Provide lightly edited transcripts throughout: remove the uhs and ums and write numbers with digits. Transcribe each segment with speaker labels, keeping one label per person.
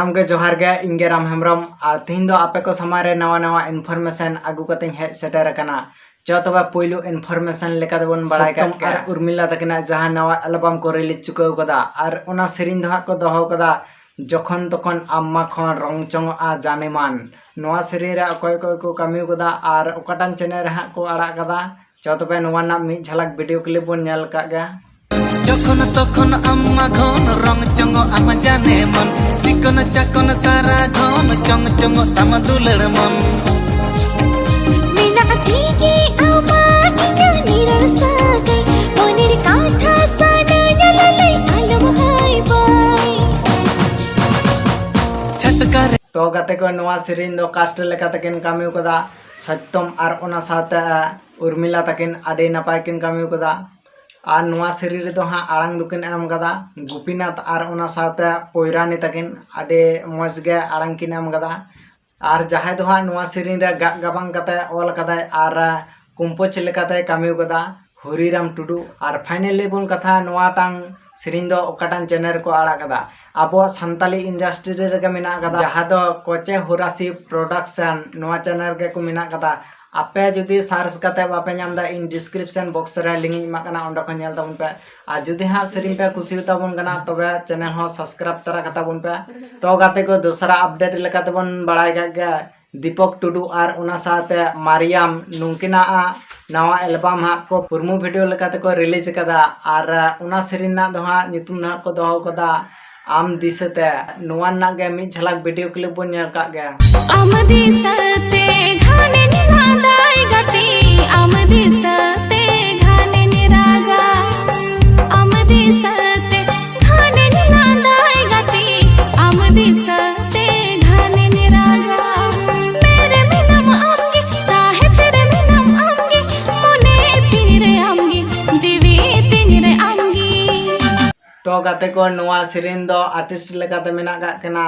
Speaker 1: सानाम के जोहार गे इंगे राम हेम्ब्रम और तीन दो आपे को समारे नवा नवा इन्फॉर्मेशन आगू कते हेज सेटर कना जो तबे पहिलो इन्फॉर्मेशन लेका देबन बड़ाय का उर्मिला तकना जहां नवा एल्बम को रिलीज चुकाव कदा और ओना सेरिन दो को दोहो कदा जखन तखन आम्मा खन रंग चंग आ जानेमान नवा सेरिन रे अकय को कामी कदा और ओकाटान चैनल रे हा को आड़ा कदा जो तबे नवा ना मी झलक वीडियो क्लिप बन नेल का गे
Speaker 2: जखन तखन अम्मा घन रंग चंग आम जाने मन चिकन चकन सारा घन चंग चंग तम दुलड़ मन
Speaker 3: मीना अतीके आमा इंगा नीरर सागे मोनेर काथा साना यलले आलम हाय बाय
Speaker 2: छटका
Speaker 1: तो गाते को नवा सेरिन दो कास्ट लेका तकिन कामी कदा सत्यम और ओना साथे उर्मिला तकिन आडे नापाय किन कामी कदा और नवा सेरी रे हाँ आड़ांग दुकिन एम कदा गोपीनाथ और ओना साथे पोयरानी तकिन आडे मज गे आड़ांग किन एम कदा और जहां दो हाँ नवा सेरी रे गाबांग कते ऑल कदा और कुम्पोच लेकाते कामी कदा हरिराम टुडू और फाइनली बन कथा नवा टांग सेरिन दो ओकाटान चैनल को आड़ा कदा अब सान्ताली इंडस्ट्री रे मेना कदा जहां दो कोचे हुरासी प्रोडक्शन नवा चैनल के को मेना कदा आपे जुदी सार्च करते बापे नाम इन डिस्क्रिप्शन बॉक्स रे लिंक इमा कना ओंडा को नेल ताबन पे और जुदी हाँ सेरिन पे खुशी ताबन कना तबे चैनल हो सब्सक्राइब तरा कता बन पे तो गाते को दूसरा अपडेट लेकाते बन बड़ाय गे दीपक टुडू और ओना साथे मारियाम नुंकिना नवा एल्बम हा को पुरमु वीडियो लेकाते को रिलीज कदा और ओना सेरिन ना दो हाँ नितुम ना को दोहो कदा आम दिसते नवा ना गे मी झलक वीडियो क्लिप बन नेल का गे
Speaker 3: आम दिसते घाने निरादाय गति आम दिसते घाने निरागा आम दिसते घाने निरादाय गति आम दिसते घाने निरागा मेरे मिनम आमगे साहे तेरे मिनम आमगे मोने तिनिरे आमगे दिवी तिनिरे आमगे
Speaker 1: तो गाते को नवा सेरिन दो आर्टिस्ट लेकाते मेना का कना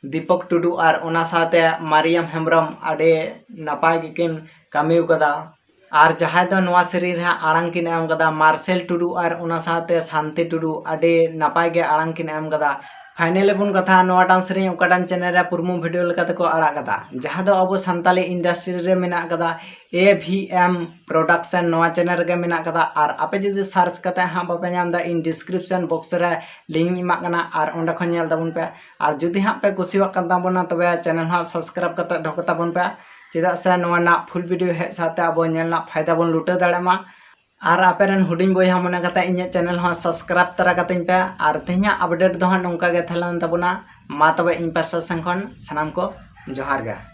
Speaker 1: दीपक टुडू और ओना साथे मारियम हेम्ब्रम आडे नापाय गिकिन कामी कदा और जहां दो नवा सेरिन रे आड़ांग किन एम कदा मार्सेल टुडू और ओना साथे शांति टुडू आडे नापाय गे आड़ांग किन एम कदा फाइनली बुन कथा नवा टांग सेरिन ओकाटान चैनल रे पुरमु वीडियो लेकाते को आड़ा कदा जहां दो अब सान्ताली इंडस्ट्री रे मेना कदा AVM प्रोडक्शन नवा चैनल रे मेना कदा और आपे जदि सर्च करते हाँ बापे नाम दा इन डिस्क्रिप्शन बॉक्स रे लिंक इमा कना और ओंडा खन नेल ताबन पे और जदि हाँ पे कुसिवा कन ताबना तबे चैनल हाँ सब्सक्राइब करते धोको ताबन पे चेदा से नवा ना फुल वीडियो हे साथे अब नेलना फायदा बन लुटा दाड़ेमा और आपेरन हुडिंग बॉय मने कता इन चैनल हाँ सब्सक्राइब तरा कतिन पे और तेहना अपडेट दो हाँ नोंका गे थलन ताबना मा तबे इन पासा संखन सनाम को जोहार गे।